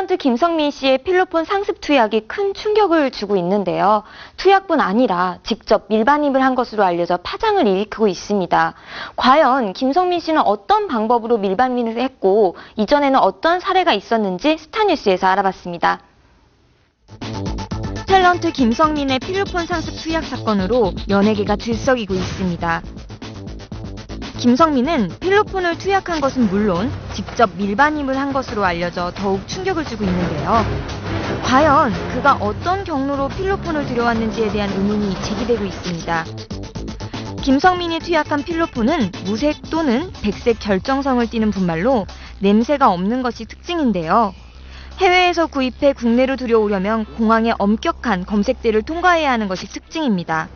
탤런트 김성민 씨의 필로폰 상습 투약이 큰 충격을 주고 있는데요. 투약뿐 아니라 직접 밀반입을 한 것으로 알려져 파장을 일으키고 있습니다. 과연 김성민 씨는 어떤 방법으로 밀반입을 했고 이전에는 어떤 사례가 있었는지 스타뉴스에서 알아봤습니다. 탤런트 김성민의 필로폰 상습 투약 사건으로 연예계가 들썩이고 있습니다. 김성민은 필로폰을 투약한 것은 물론 직접 밀반입을 한 것으로 알려져 더욱 충격을 주고 있는데요. 과연 그가 어떤 경로로 필로폰을 들여왔는지에 대한 의문이 제기되고 있습니다. 김성민이 투약한 필로폰은 무색 또는 백색 결정성을 띠는 분말로 냄새가 없는 것이 특징인데요. 해외에서 구입해 국내로 들여오려면 공항의 엄격한 검색대를 통과해야 하는 것이 특징입니다.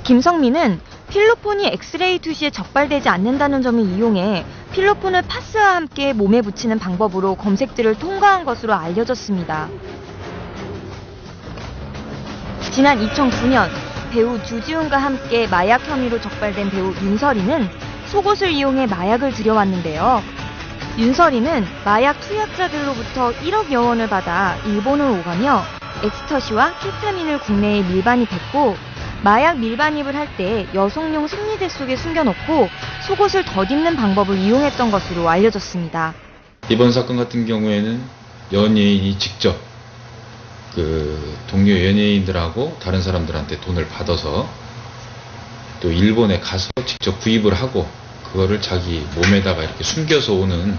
김성민은 필로폰이 엑스레이 투시에 적발되지 않는다는 점을 이용해 필로폰을 파스와 함께 몸에 붙이는 방법으로 검색들을 통과한 것으로 알려졌습니다. 지난 2009년 배우 주지훈과 함께 마약 혐의로 적발된 배우 윤설이는 속옷을 이용해 마약을 들여왔는데요. 윤설이는 마약 투약자들로부터 1억여 원을 받아 일본을 오가며 엑스터시와 케타민을 국내에 밀반입했고 마약 밀반입을 할 때 여성용 생리대 속에 숨겨놓고 속옷을 덧입는 방법을 이용했던 것으로 알려졌습니다. 이번 사건 같은 경우에는 연예인이 직접 동료 연예인들하고 다른 사람들한테 돈을 받아서 또 일본에 가서 직접 구입을 하고 그거를 자기 몸에다가 이렇게 숨겨서 오는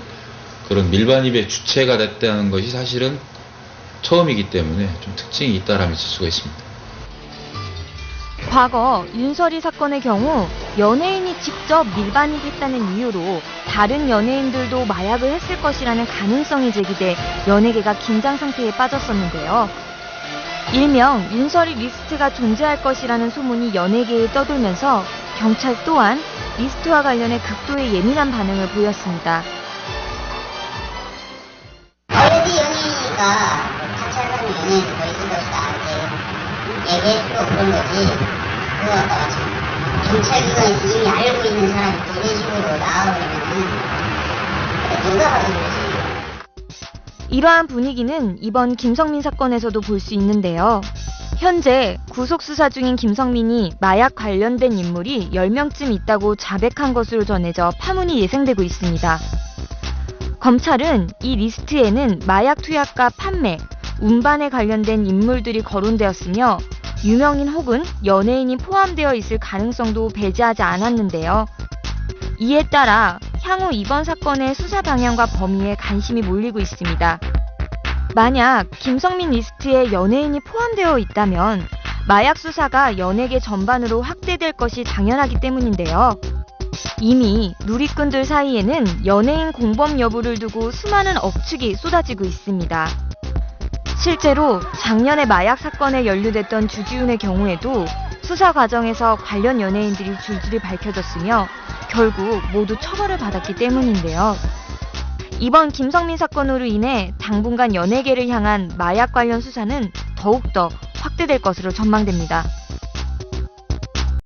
그런 밀반입의 주체가 됐다는 것이 사실은 처음이기 때문에 좀 특징이 있다라고 할 수가 있습니다. 과거 윤설이 사건의 경우 연예인이 직접 밀반입했다는 이유로 다른 연예인들도 마약을 했을 것이라는 가능성이 제기돼 연예계가 긴장 상태에 빠졌었는데요. 일명 윤설이 리스트가 존재할 것이라는 소문이 연예계에 떠돌면서 경찰 또한 리스트와 관련해 극도의 예민한 반응을 보였습니다. 알레지 연예인이니까 같이 하는 연예인도 더 있을 것이다. 얘기했고 그런 거지. 그거 갖다가 경찰기관에서 이미 알고 있는 사람이 이런 식으로 나와버리면은 누가 봐도 그러지. 이러한 분위기는 이번 김성민 사건에서도 볼 수 있는데요. 현재 구속수사 중인 김성민이 마약 관련된 인물이 10명쯤 있다고 자백한 것으로 전해져 파문이 예상되고 있습니다. 검찰은 이 리스트에는 마약 투약과 판매, 운반에 관련된 인물들이 거론되었으며 유명인 혹은 연예인이 포함되어 있을 가능성도 배제하지 않았는데요. 이에 따라 향후 이번 사건의 수사 방향과 범위에 관심이 몰리고 있습니다. 만약 김성민 리스트에 연예인이 포함되어 있다면 마약 수사가 연예계 전반으로 확대될 것이 당연하기 때문인데요. 이미 누리꾼들 사이에는 연예인 공범 여부를 두고 수많은 억측이 쏟아지고 있습니다. 실제로 작년에 마약 사건에 연루됐던 주지훈의 경우에도 수사 과정에서 관련 연예인들이 줄줄이 밝혀졌으며 결국 모두 처벌을 받았기 때문인데요. 이번 김성민 사건으로 인해 당분간 연예계를 향한 마약 관련 수사는 더욱더 확대될 것으로 전망됩니다.